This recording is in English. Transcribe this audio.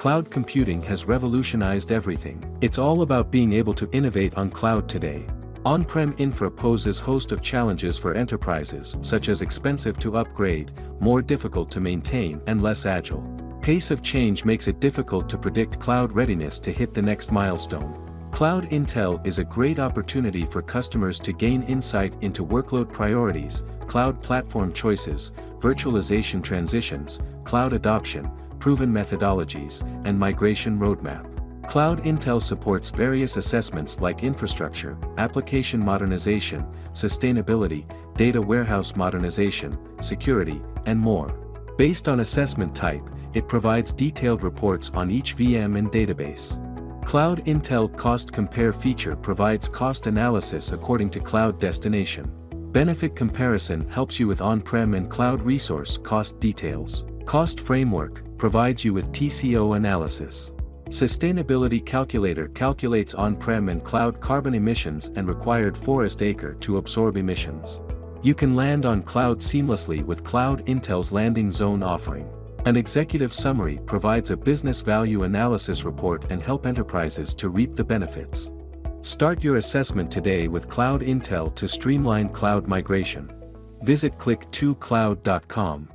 Cloud computing has revolutionized everything. It's all about being able to innovate on cloud today. On-prem infra poses a host of challenges for enterprises, such as expensive to upgrade, more difficult to maintain, and less agile. Pace of change makes it difficult to predict cloud readiness to hit the next milestone. Cloud Intel is a great opportunity for customers to gain insight into workload priorities, cloud platform choices, virtualization transitions, cloud adoption, proven methodologies, and migration roadmap. Cloud Intel supports various assessments like infrastructure, application modernization, sustainability, data warehouse modernization, security, and more. Based on assessment type, it provides detailed reports on each VM and database. Cloud Intel Cost Compare feature provides cost analysis according to cloud destination. Benefit comparison helps you with on-prem and cloud resource cost details. Cost Framework provides you with TCO analysis. Sustainability Calculator calculates on-prem and cloud carbon emissions and required forest acre to absorb emissions. You can land on cloud seamlessly with Cloud Intel's landing zone offering. An executive summary provides a business value analysis report and help enterprises to reap the benefits. Start your assessment today with Cloud Intel to streamline cloud migration. Visit click2cloud.com.